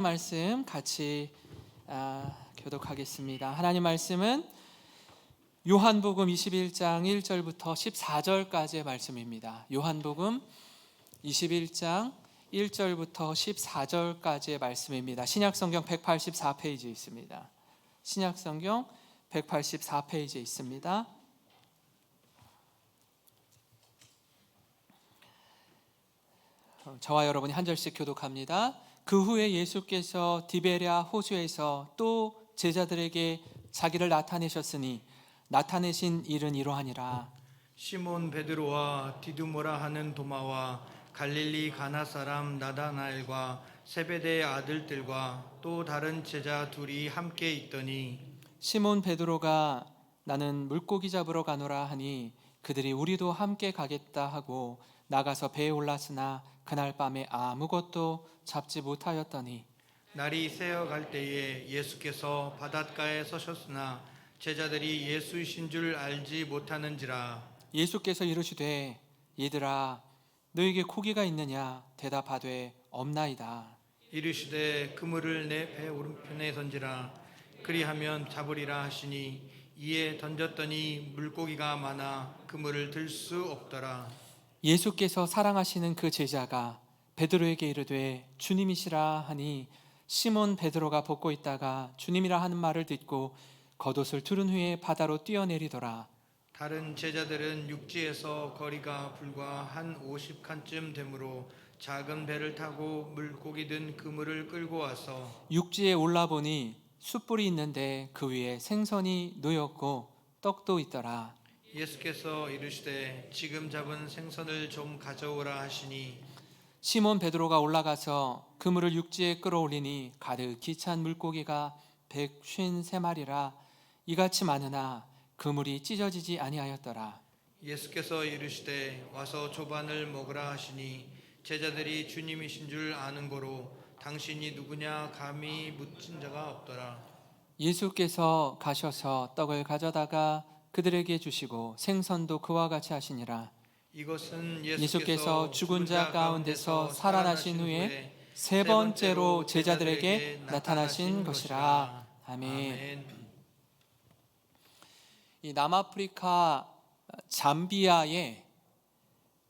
말씀 같이 교독하겠습니다. 하나님 말씀은 요한복음 21장 1절부터 14절까지의 말씀입니다. 요한복음 21장 1절부터 14절까지의 말씀입니다. 신약성경 184페이지에 있습니다. 신약성경 184페이지에 있습니다. 저와 여러분이 한 절씩 교독합니다. 그 후에 예수께서 디베랴 호수에서 또 제자들에게 자기를 나타내셨으니 나타내신 일은 이러하니라. 시몬 베드로와 디두모라 하는 도마와 갈릴리 가나 사람 나다나엘과 세베대의 아들들과 또 다른 제자 둘이 함께 있더니 시몬 베드로가 나는 물고기 잡으러 가노라 하니 그들이 우리도 함께 가겠다 하고 나가서 배에 올랐으나 그날 밤에 아무것도 잡지 못하였더니 날이 새어갈 때에 예수께서 바닷가에 서셨으나 제자들이 예수이신 줄 알지 못하는지라. 예수께서 이르시되 얘들아 너에게 고기가 있느냐 대답하되 없나이다. 이르시되 그물을 내 배 오른편에 던지라. 그리하면 잡으리라 하시니 이에 던졌더니 물고기가 많아 그물을 들 수 없더라. 예수께서 사랑하시는 그 제자가 베드로에게 이르되 주님이시라 하니 시몬 베드로가 벗고 있다가 주님이라 하는 말을 듣고 겉옷을 두른 후에 바다로 뛰어내리더라. 다른 제자들은 육지에서 거리가 불과 한 50칸쯤 되므로 작은 배를 타고 물고기 든 그물을 끌고 와서 육지에 올라보니 숯불이 있는데 그 위에 생선이 놓였고 떡도 있더라. 예수께서 이르시되 지금 잡은 생선을 좀 가져오라 하시니 시몬 베드로가 올라가서 그물을 육지에 끌어올리니 가득히 찬 물고기가 153마리라 이같이 많으나 그물이 찢어지지 아니하였더라. 예수께서 이르시되 와서 조반을 먹으라 하시니 제자들이 주님이신 줄 아는 고로 당신이 누구냐 감히 묻힌 자가 없더라. 예수께서 가셔서 떡을 가져다가 그들에게 주시고 생선도 그와 같이 하시니라. 이것은 예수께서 죽은 자 가운데서 살아나신 후에 세 번째로 제자들에게 나타나신 것이라. 아멘. 이 남아프리카 잠비아에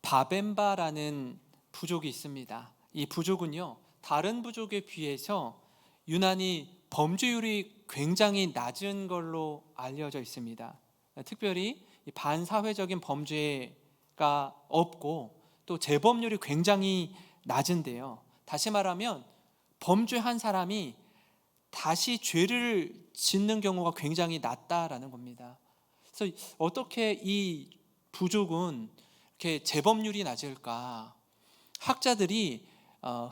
바벤바라는 부족이 있습니다. 이 부족은요 다른 부족에 비해서 유난히 범죄율이 굉장히 낮은 걸로 알려져 있습니다. 특별히 반사회적인 범죄가 없고 또 재범률이 굉장히 낮은데요. 다시 말하면 범죄한 사람이 다시 죄를 짓는 경우가 굉장히 낮다라는 겁니다. 그래서 어떻게 이 부족은 이렇게 재범률이 낮을까? 학자들이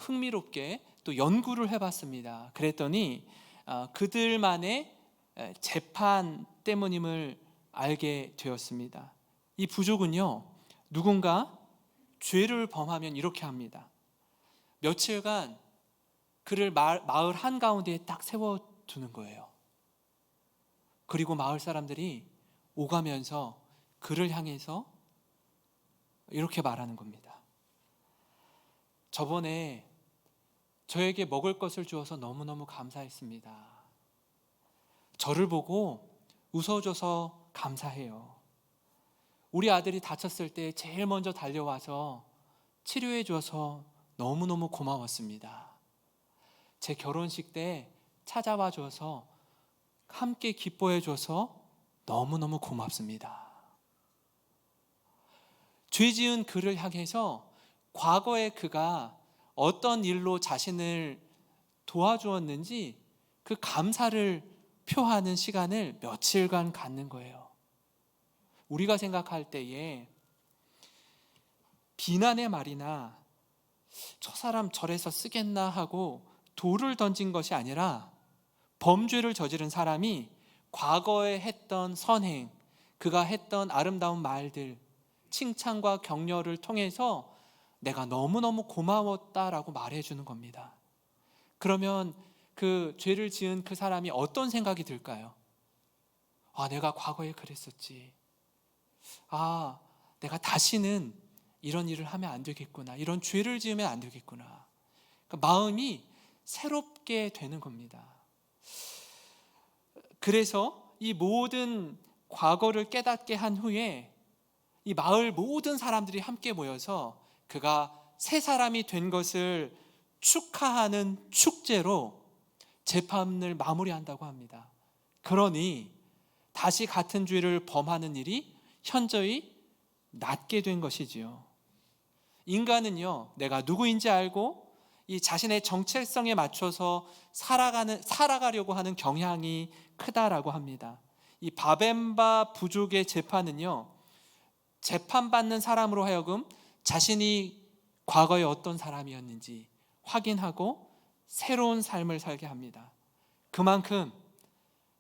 흥미롭게 또 연구를 해봤습니다. 그랬더니 그들만의 재판 때문임을 알게 되었습니다. 이 부족은요 누군가 죄를 범하면 이렇게 합니다. 며칠간 그를 마을 한가운데에 딱 세워두는 거예요. 그리고 마을 사람들이 오가면서 그를 향해서 이렇게 말하는 겁니다. 저번에 저에게 먹을 것을 주어서 너무너무 감사했습니다. 저를 보고 웃어줘서 감사해요. 우리 아들이 다쳤을 때 제일 먼저 달려와서 치료해 줘서 너무너무 고마웠습니다. 제 결혼식 때 찾아와 줘서 함께 기뻐해 줘서 너무너무 고맙습니다. 죄 지은 그를 향해서 과거에 그가 어떤 일로 자신을 도와주었는지 그 감사를 표하는 시간을 며칠간 갖는 거예요. 우리가 생각할 때에 비난의 말이나 저 사람 저래서 쓰겠나 하고 돌을 던진 것이 아니라 범죄를 저지른 사람이 과거에 했던 선행, 그가 했던 아름다운 말들, 칭찬과 격려를 통해서 내가 너무너무 고마웠다라고 말해주는 겁니다. 그러면 그 죄를 지은 그 사람이 어떤 생각이 들까요? 내가 과거에 그랬었지. 내가 다시는 이런 일을 하면 안 되겠구나. 이런 죄를 지으면 안 되겠구나. 그러니까 마음이 새롭게 되는 겁니다. 그래서 이 모든 과거를 깨닫게 한 후에 이 마을 모든 사람들이 함께 모여서 그가 새 사람이 된 것을 축하하는 축제로 재판을 마무리한다고 합니다. 그러니 다시 같은 죄를 범하는 일이 현저히 낮게 된 것이지요. 인간은요, 내가 누구인지 알고 이 자신의 정체성에 맞춰서 살아가려고 하는 경향이 크다라고 합니다. 이 바벤바 부족의 재판은요, 재판받는 사람으로 하여금 자신이 과거에 어떤 사람이었는지 확인하고 새로운 삶을 살게 합니다. 그만큼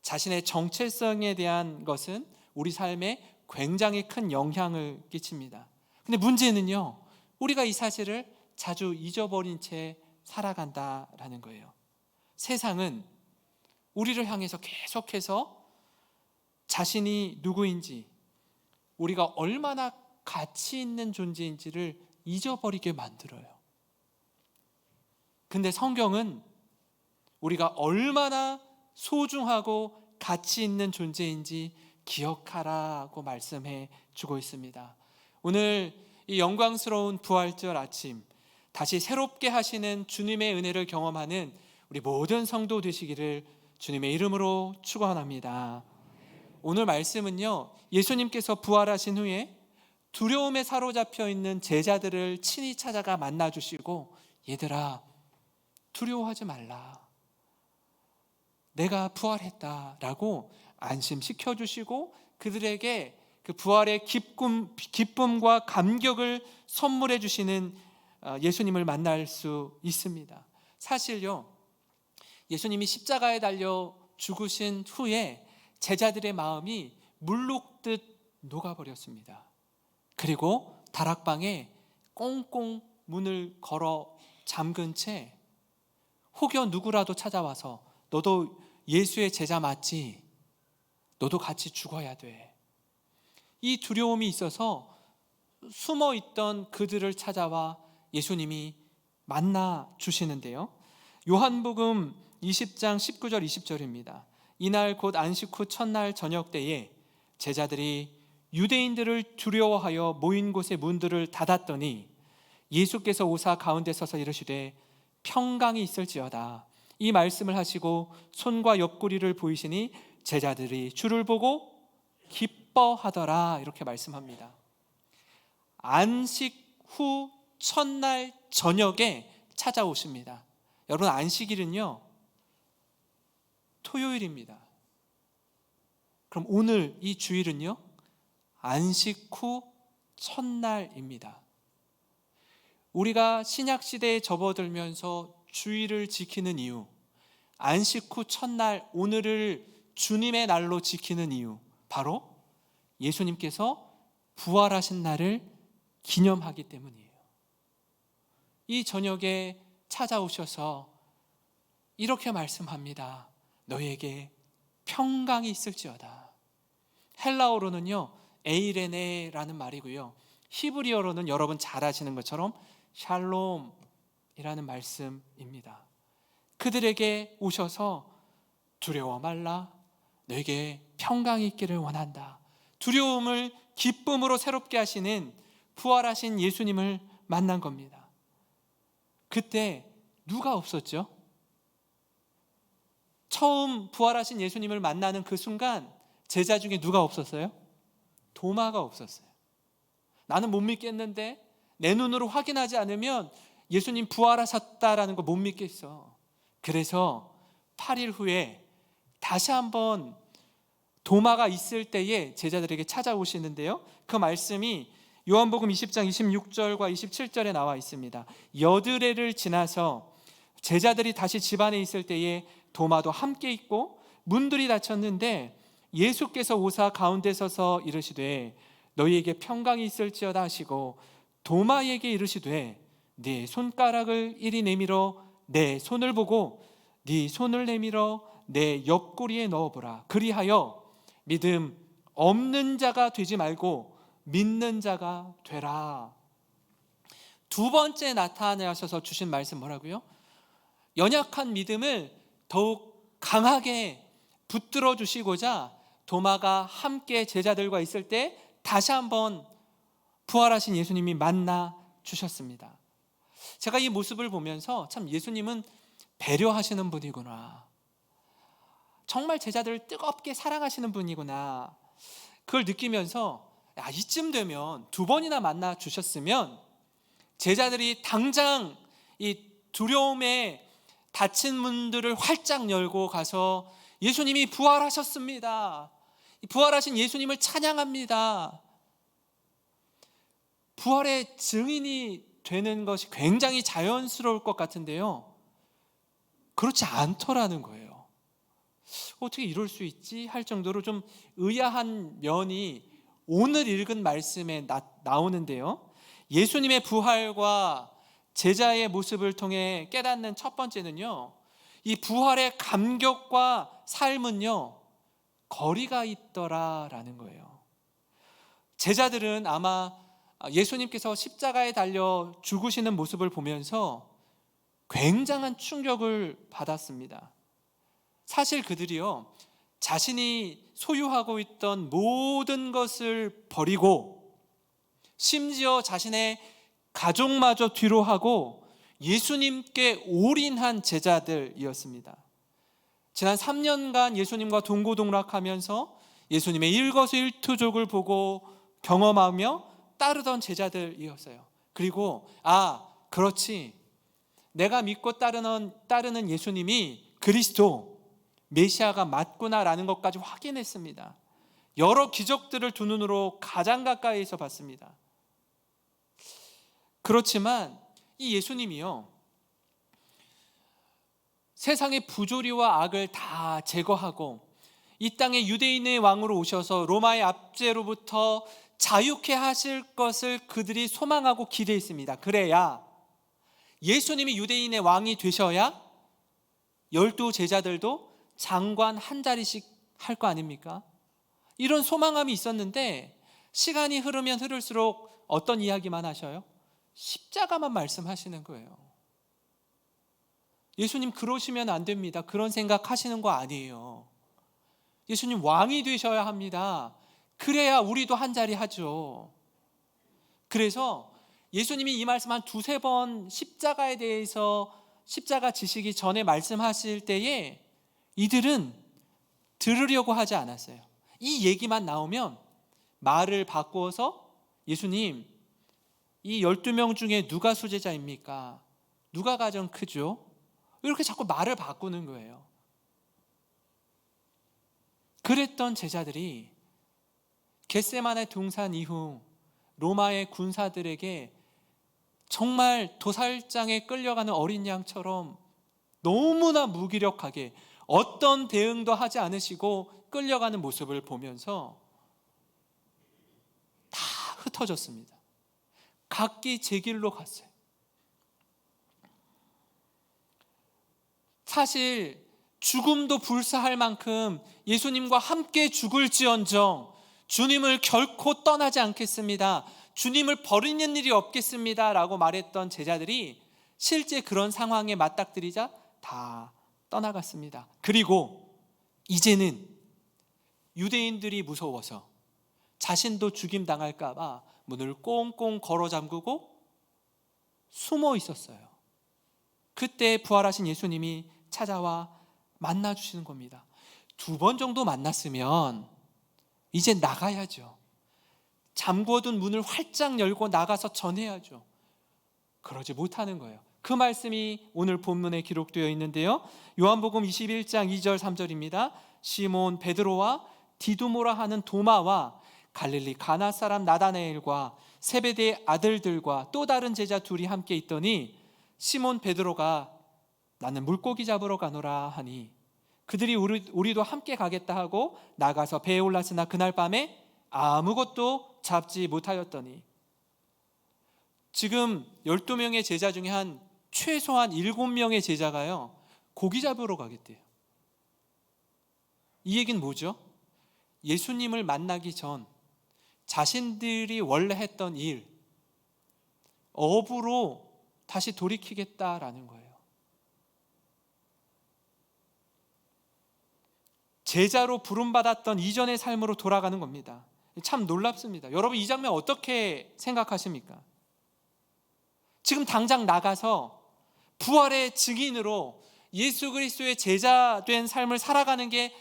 자신의 정체성에 대한 것은 우리 삶에 굉장히 큰 영향을 끼칩니다. 근데 문제는요, 우리가 이 사실을 자주 잊어버린 채 살아간다라는 거예요. 세상은 우리를 향해서 계속해서 자신이 누구인지, 우리가 얼마나 가치 있는 존재인지를 잊어버리게 만들어요. 근데 성경은 우리가 얼마나 소중하고 가치 있는 존재인지 기억하라고 말씀해 주고 있습니다. 오늘 이 영광스러운 부활절 아침, 다시 새롭게 하시는 주님의 은혜를 경험하는 우리 모든 성도 되시기를 주님의 이름으로 축원합니다. 오늘 말씀은요, 예수님께서 부활하신 후에 두려움에 사로잡혀 있는 제자들을 친히 찾아가 만나주시고, 얘들아, 두려워하지 말라, 내가 부활했다라고 안심시켜 주시고 그들에게 그 부활의 기쁨과 감격을 선물해 주시는 예수님을 만날 수 있습니다. 사실요, 예수님이 십자가에 달려 죽으신 후에 제자들의 마음이 물녹듯 녹아버렸습니다. 그리고 다락방에 꽁꽁 문을 걸어 잠근 채 혹여 누구라도 찾아와서 너도 예수의 제자 맞지? 너도 같이 죽어야 돼. 이 두려움이 있어서 숨어있던 그들을 찾아와 예수님이 만나 주시는데요, 요한복음 20장 19절 20절입니다. 이날 곧 안식 후 첫날 저녁 때에 제자들이 유대인들을 두려워하여 모인 곳의 문들을 닫았더니 예수께서 오사 가운데 서서 이르시되 평강이 있을지어다. 이 말씀을 하시고 손과 옆구리를 보이시니 제자들이 주를 보고 기뻐하더라, 이렇게 말씀합니다. 안식 후 첫날 저녁에 찾아오십니다. 여러분, 안식일은요 토요일입니다. 그럼 오늘 이 주일은요 안식 후 첫날입니다. 우리가 신약시대에 접어들면서 주일을 지키는 이유, 안식 후 첫날 오늘을 주님의 날로 지키는 이유, 바로 예수님께서 부활하신 날을 기념하기 때문이에요. 이 저녁에 찾아오셔서 이렇게 말씀합니다. 너희에게 평강이 있을지어다. 헬라어로는요 에이레네라는 말이고요, 히브리어로는 여러분 잘 아시는 것처럼 샬롬이라는 말씀입니다. 그들에게 오셔서 두려워 말라, 너에게 평강이 있기를 원한다. 두려움을 기쁨으로 새롭게 하시는 부활하신 예수님을 만난 겁니다. 그때 누가 없었죠? 처음 부활하신 예수님을 만나는 그 순간 제자 중에 누가 없었어요? 도마가 없었어요. 나는 못 믿겠는데, 내 눈으로 확인하지 않으면 예수님 부활하셨다라는 거 못 믿겠어. 그래서 8일 후에 다시 한번 도마가 있을 때에 제자들에게 찾아오시는데요, 그 말씀이 요한복음 20장 26절과 27절에 나와 있습니다. 여드레를 지나서 제자들이 다시 집안에 있을 때에 도마도 함께 있고 문들이 닫혔는데 예수께서 오사 가운데 서서 이르시되 너희에게 평강이 있을지어다 하시고 도마에게 이르시되 네 손가락을 이리 내밀어 내 손을 보고 네 손을 내밀어 내 옆구리에 넣어보라. 그리하여 믿음 없는 자가 되지 말고 믿는 자가 되라. 두 번째 나타나셔서 주신 말씀 뭐라고요? 연약한 믿음을 더욱 강하게 붙들어 주시고자 도마가 함께 제자들과 있을 때 다시 한번 부활하신 예수님이 만나 주셨습니다. 제가 이 모습을 보면서 참 예수님은 배려하시는 분이구나, 정말 제자들을 뜨겁게 사랑하시는 분이구나, 그걸 느끼면서 이쯤 되면 두 번이나 만나 주셨으면 제자들이 당장 이 두려움에 닫힌 문들을 활짝 열고 가서 예수님이 부활하셨습니다, 부활하신 예수님을 찬양합니다, 부활의 증인이 되는 것이 굉장히 자연스러울 것 같은데요, 그렇지 않더라는 거예요. 어떻게 이럴 수 있지 할 정도로 좀 의아한 면이 오늘 읽은 말씀에 나오는데요, 예수님의 부활과 제자의 모습을 통해 깨닫는 첫 번째는요, 이 부활의 감격과 삶은요 거리가 있더라라는 거예요. 제자들은 아마 예수님께서 십자가에 달려 죽으시는 모습을 보면서 굉장한 충격을 받았습니다. 사실 그들이요, 자신이 소유하고 있던 모든 것을 버리고 심지어 자신의 가족마저 뒤로 하고 예수님께 올인한 제자들이었습니다. 지난 3년간 예수님과 동고동락하면서 예수님의 일거수일투족을 보고 경험하며 따르던 제자들이었어요. 그리고 그렇지, 내가 믿고 따르는 예수님이 그리스도 메시아가 맞구나라는 것까지 확인했습니다. 여러 기적들을 두 눈으로 가장 가까이에서 봤습니다. 그렇지만 이 예수님이요, 세상의 부조리와 악을 다 제거하고 이 땅에 유대인의 왕으로 오셔서 로마의 압제로부터 자유케 하실 것을 그들이 소망하고 기대했습니다. 그래야 예수님이 유대인의 왕이 되셔야 12 제자들도 장관 한 자리씩 할 거 아닙니까? 이런 소망함이 있었는데 시간이 흐르면 흐를수록 어떤 이야기만 하셔요? 십자가만 말씀하시는 거예요. 예수님 그러시면 안 됩니다. 그런 생각하시는 거 아니에요. 예수님 왕이 되셔야 합니다. 그래야 우리도 한 자리 하죠. 그래서 예수님이 이 말씀 한 두세 번 십자가에 대해서 십자가 지시기 전에 말씀하실 때에 이들은 들으려고 하지 않았어요. 이 얘기만 나오면 말을 바꾸어서 예수님, 이 12명 중에 누가 수제자입니까? 누가 가장 크죠? 이렇게 자꾸 말을 바꾸는 거예요. 그랬던 제자들이 겟세마네 동산 이후 로마의 군사들에게 정말 도살장에 끌려가는 어린 양처럼 너무나 무기력하게 어떤 대응도 하지 않으시고 끌려가는 모습을 보면서 다 흩어졌습니다. 각기 제 길로 갔어요. 사실 죽음도 불사할 만큼 예수님과 함께 죽을지언정 주님을 결코 떠나지 않겠습니다, 주님을 버리는 일이 없겠습니다 라고 말했던 제자들이 실제 그런 상황에 맞닥뜨리자 다 떠나갔습니다. 그리고 이제는 유대인들이 무서워서 자신도 죽임 당할까 봐 문을 꽁꽁 걸어 잠그고 숨어 있었어요. 그때 부활하신 예수님이 찾아와 만나 주시는 겁니다. 2번 정도 만났으면 이제 나가야죠. 잠궈둔 문을 활짝 열고 나가서 전해야죠. 그러지 못하는 거예요. 그 말씀이 오늘 본문에 기록되어 있는데요, 요한복음 21장 2절 3절입니다. 시몬 베드로와 디두모라 하는 도마와 갈릴리 가나 사람 나다나엘과 세베대의 아들들과 또 다른 제자 둘이 함께 있더니 시몬 베드로가 나는 물고기 잡으러 가노라 하니 그들이 우리도 함께 가겠다 하고 나가서 배에 올랐으나 그날 밤에 아무것도 잡지 못하였더니, 지금 12명의 제자 중에 한 최소한 7명의 제자가요 고기 잡으러 가겠대요. 이 얘기는 뭐죠? 예수님을 만나기 전 자신들이 원래 했던 일, 업으로 다시 돌이키겠다라는 거예요. 제자로 부름받았던 이전의 삶으로 돌아가는 겁니다. 참 놀랍습니다. 여러분, 이 장면 어떻게 생각하십니까? 지금 당장 나가서 부활의 증인으로 예수 그리스도의 제자 된 삶을 살아가는 게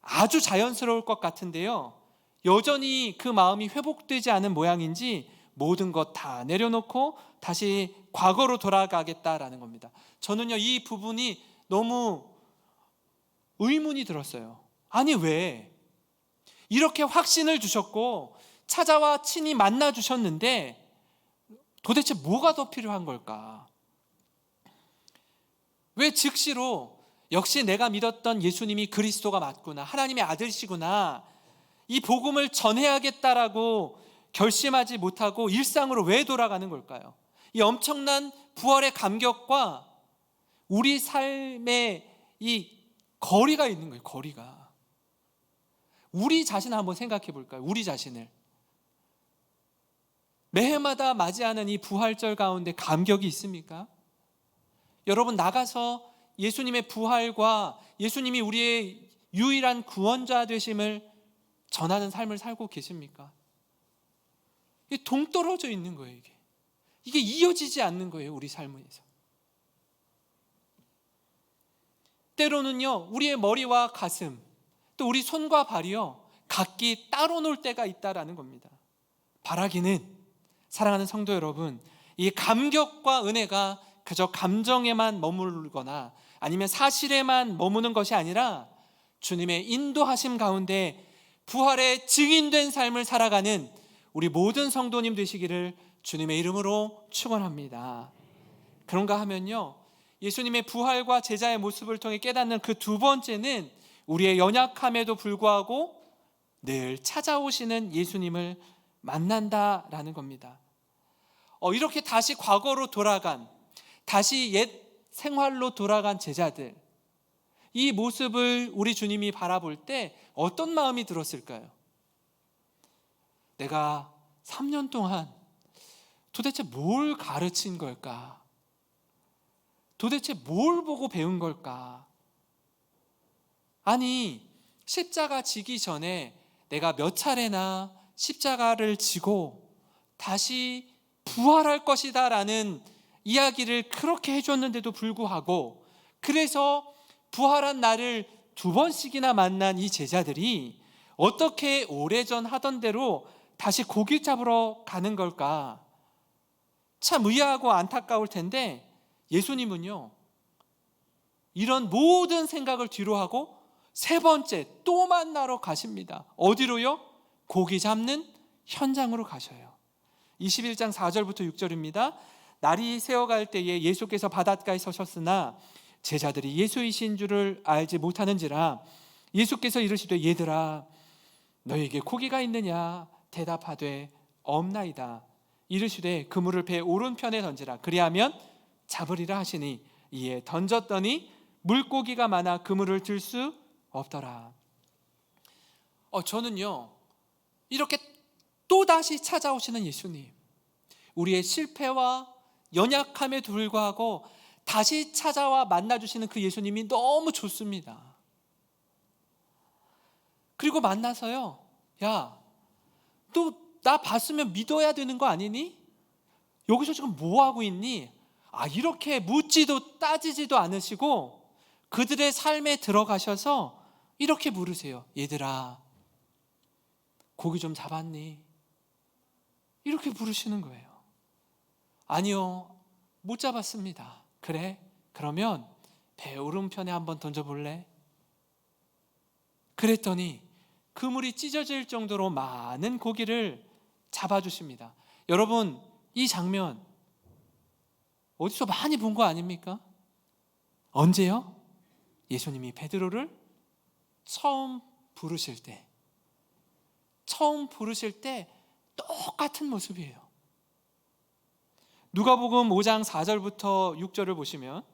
아주 자연스러울 것 같은데요, 여전히 그 마음이 회복되지 않은 모양인지 모든 것 다 내려놓고 다시 과거로 돌아가겠다라는 겁니다. 저는요, 이 부분이 너무 의문이 들었어요. 아니, 왜 이렇게 확신을 주셨고 찾아와 친히 만나 주셨는데 도대체 뭐가 더 필요한 걸까? 왜 즉시로 역시 내가 믿었던 예수님이 그리스도가 맞구나, 하나님의 아들이시구나, 이 복음을 전해야겠다라고 결심하지 못하고 일상으로 왜 돌아가는 걸까요? 이 엄청난 부활의 감격과 우리 삶의 이 거리가 있는 거예요. 거리가. 우리 자신을 한번 생각해 볼까요? 우리 자신을. 매해마다 맞이하는 이 부활절 가운데 감격이 있습니까? 여러분, 나가서 예수님의 부활과 예수님이 우리의 유일한 구원자 되심을 전하는 삶을 살고 계십니까? 이게 동떨어져 있는 거예요. 이게 이어지지 않는 거예요, 우리 삶에서. 때로는요, 우리의 머리와 가슴, 또 우리 손과 발이요, 각기 따로 놀 때가 있다라는 겁니다. 바라기는, 사랑하는 성도 여러분, 이 감격과 은혜가 그저 감정에만 머물거나 아니면 사실에만 머무는 것이 아니라 주님의 인도하심 가운데 부활의 증인된 삶을 살아가는 우리 모든 성도님 되시기를 주님의 이름으로 축원합니다. 그런가 하면요, 예수님의 부활과 제자의 모습을 통해 깨닫는 그 두 번째는 우리의 연약함에도 불구하고 늘 찾아오시는 예수님을 만난다라는 겁니다. 이렇게 다시 과거로 돌아간, 다시 옛 생활로 돌아간 제자들, 이 모습을 우리 주님이 바라볼 때 어떤 마음이 들었을까요? 내가 3년 동안 도대체 뭘 가르친 걸까? 도대체 뭘 보고 배운 걸까? 아니, 십자가 지기 전에 내가 몇 차례나 십자가를 지고 다시 부활할 것이다 라는 이야기를 그렇게 해줬는데도 불구하고, 그래서 부활한 나를 2번씩이나 만난 이 제자들이 어떻게 오래전 하던 대로 다시 고기 잡으러 가는 걸까? 참 의아하고 안타까울 텐데, 예수님은요, 이런 모든 생각을 뒤로하고 3번째 또 만나러 가십니다. 어디로요? 고기 잡는 현장으로 가셔요. 21장 4절부터 6절입니다. 날이 새어갈 때에 예수께서 바닷가에 서셨으나 제자들이 예수이신 줄을 알지 못하는지라 예수께서 이르시되 얘들아 너에게 고기가 있느냐? 대답하되 없나이다. 이르시되 그물을 배 오른편에 던지라. 그리하면 잡으리라 하시니 이에 던졌더니 물고기가 많아 그물을 들 수 없더라. 저는요, 이렇게 또다시 찾아오시는 예수님, 우리의 실패와 연약함에도 불구하고 다시 찾아와 만나주시는 그 예수님이 너무 좋습니다. 그리고 만나서요, 야, 너 나 봤으면 믿어야 되는 거 아니니? 여기서 지금 뭐 하고 있니? 이렇게 묻지도 따지지도 않으시고 그들의 삶에 들어가셔서 이렇게 물으세요. 얘들아, 고기 좀 잡았니? 이렇게 부르시는 거예요. 아니요, 못 잡았습니다. 그래? 그러면 배 오른편에 한번 던져볼래? 그랬더니 그물이 찢어질 정도로 많은 고기를 잡아주십니다. 여러분, 이 장면 어디서 많이 본 거 아닙니까? 언제요? 예수님이 베드로를 처음 부르실 때 똑같은 모습이에요. 누가복음 5장 4절부터 6절을 보시면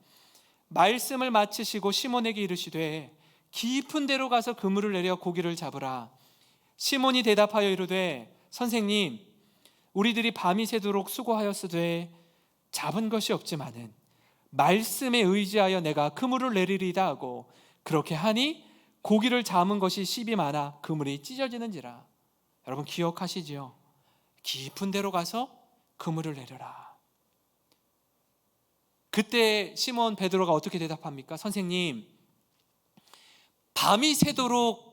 말씀을 마치시고 시몬에게 이르시되 깊은 데로 가서 그물을 내려 고기를 잡으라. 시몬이 대답하여 이르되 선생님, 우리들이 밤이 새도록 수고하였으되 잡은 것이 없지만은 말씀에 의지하여 내가 그물을 내리리다 하고 그렇게 하니 고기를 잡은 것이 씹이 많아 그물이 찢어지는지라. 여러분 기억하시지요? 깊은 데로 가서 그물을 내려라. 그때 시몬 베드로가 어떻게 대답합니까? 선생님, 밤이 새도록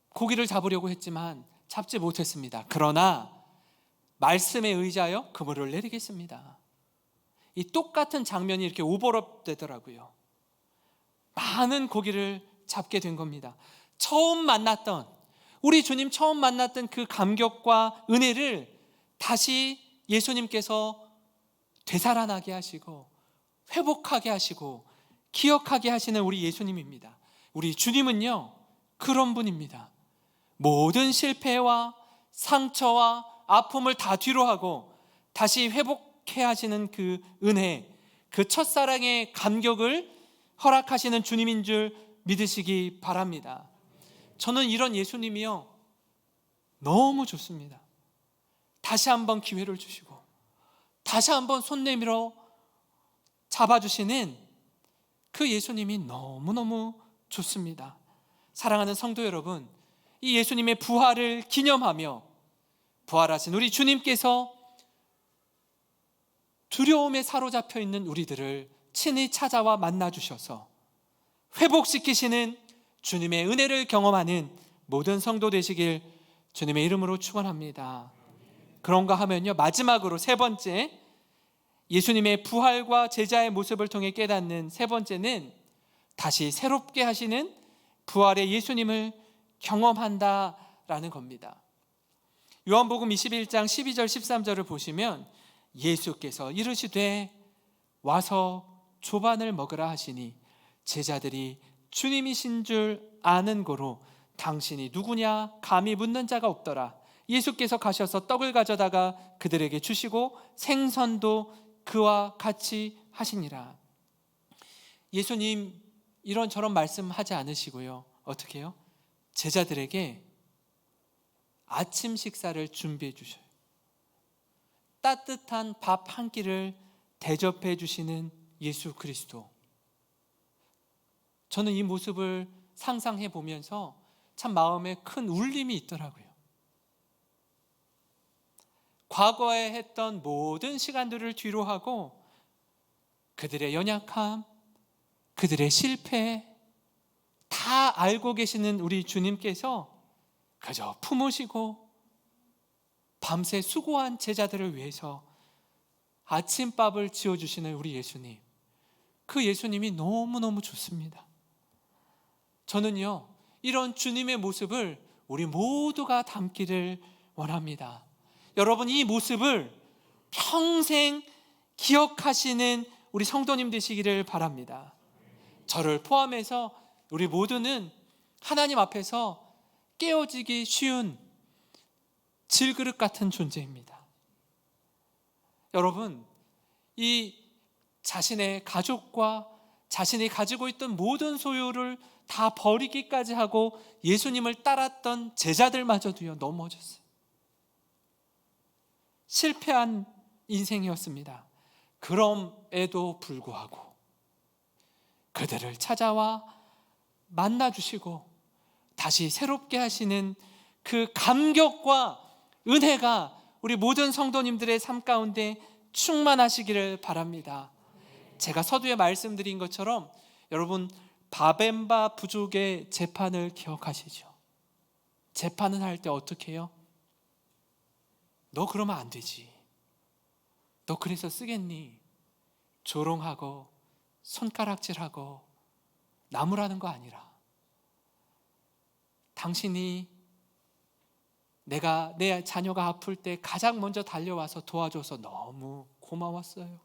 고기를 잡으려고 했지만 잡지 못했습니다. 그러나 말씀에 의지하여 그물을 내리겠습니다. 이 똑같은 장면이 이렇게 오버랩 되더라고요. 많은 고기를 잡게 된 겁니다. 우리 주님 처음 만났던 그 감격과 은혜를 다시 예수님께서 되살아나게 하시고 회복하게 하시고 기억하게 하시는 우리 예수님입니다. 우리 주님은요, 그런 분입니다. 모든 실패와 상처와 아픔을 다 뒤로 하고 다시 회복해 하시는 그 은혜, 그 첫사랑의 감격을 허락하시는 주님인 줄 믿으시기 바랍니다. 저는 이런 예수님이요, 너무 좋습니다. 다시 한번 기회를 주시고 다시 한번 손 내밀어 잡아주시는 그 예수님이 너무너무 좋습니다. 사랑하는 성도 여러분, 이 예수님의 부활을 기념하며 부활하신 우리 주님께서 두려움에 사로잡혀 있는 우리들을 친히 찾아와 만나주셔서 회복시키시는 주님의 은혜를 경험하는 모든 성도 되시길 주님의 이름으로 축원합니다. 그런가 하면요, 마지막으로 세 번째, 예수님의 부활과 제자의 모습을 통해 깨닫는 세 번째는 다시 새롭게 하시는 부활의 예수님을 경험한다라는 겁니다. 요한복음 21장 12절 13절을 보시면 예수께서 이르시되 와서 조반을 먹으라 하시니 제자들이 주님이신 줄 아는 고로 당신이 누구냐 감히 묻는 자가 없더라. 예수께서 가셔서 떡을 가져다가 그들에게 주시고 생선도 그와 같이 하시니라. 예수님 이런저런 말씀하지 않으시고요, 어떻게 해요? 제자들에게 아침 식사를 준비해 주셔요. 따뜻한 밥 한 끼를 대접해 주시는 예수 그리스도. 저는 이 모습을 상상해 보면서 참 마음에 큰 울림이 있더라고요. 과거에 했던 모든 시간들을 뒤로 하고 그들의 연약함, 그들의 실패 다 알고 계시는 우리 주님께서 그저 품으시고 밤새 수고한 제자들을 위해서 아침밥을 지어주시는 우리 예수님, 그 예수님이 너무너무 좋습니다. 저는요, 이런 주님의 모습을 우리 모두가 담기를 원합니다. 여러분, 이 모습을 평생 기억하시는 우리 성도님 되시기를 바랍니다. 저를 포함해서 우리 모두는 하나님 앞에서 깨어지기 쉬운 질그릇 같은 존재입니다. 여러분, 이 자신의 가족과 자신이 가지고 있던 모든 소유를 다 버리기까지 하고 예수님을 따랐던 제자들마저도요, 넘어졌어요. 실패한 인생이었습니다. 그럼에도 불구하고 그들을 찾아와 만나주시고 다시 새롭게 하시는 그 감격과 은혜가 우리 모든 성도님들의 삶 가운데 충만하시기를 바랍니다. 제가 서두에 말씀드린 것처럼 여러분, 바벤바 부족의 재판을 기억하시죠? 재판을 할 때 어떻게 해요? 너 그러면 안 되지, 너 그래서 쓰겠니? 조롱하고 손가락질하고 나무라는 거 아니라 당신이 내 자녀가 아플 때 가장 먼저 달려와서 도와줘서 너무 고마웠어요.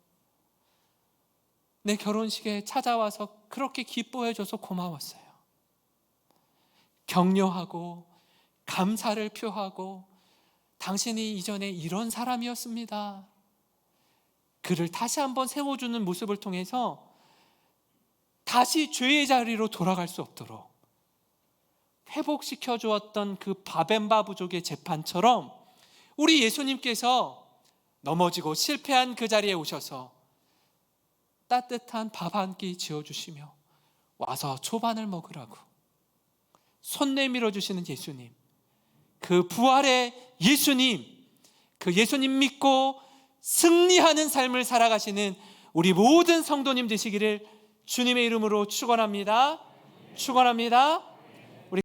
내 결혼식에 찾아와서 그렇게 기뻐해줘서 고마웠어요. 격려하고 감사를 표하고 당신이 이전에 이런 사람이었습니다. 그를 다시 한번 세워주는 모습을 통해서 다시 죄의 자리로 돌아갈 수 없도록 회복시켜 주었던 그 바벤바 부족의 재판처럼 우리 예수님께서 넘어지고 실패한 그 자리에 오셔서 따뜻한 밥 한 끼 지어주시며 와서 초반을 먹으라고 손 내밀어 주시는 예수님, 그 부활의 예수님, 그 예수님 믿고 승리하는 삶을 살아가시는 우리 모든 성도님 되시기를 주님의 이름으로 축원합니다. 축원합니다.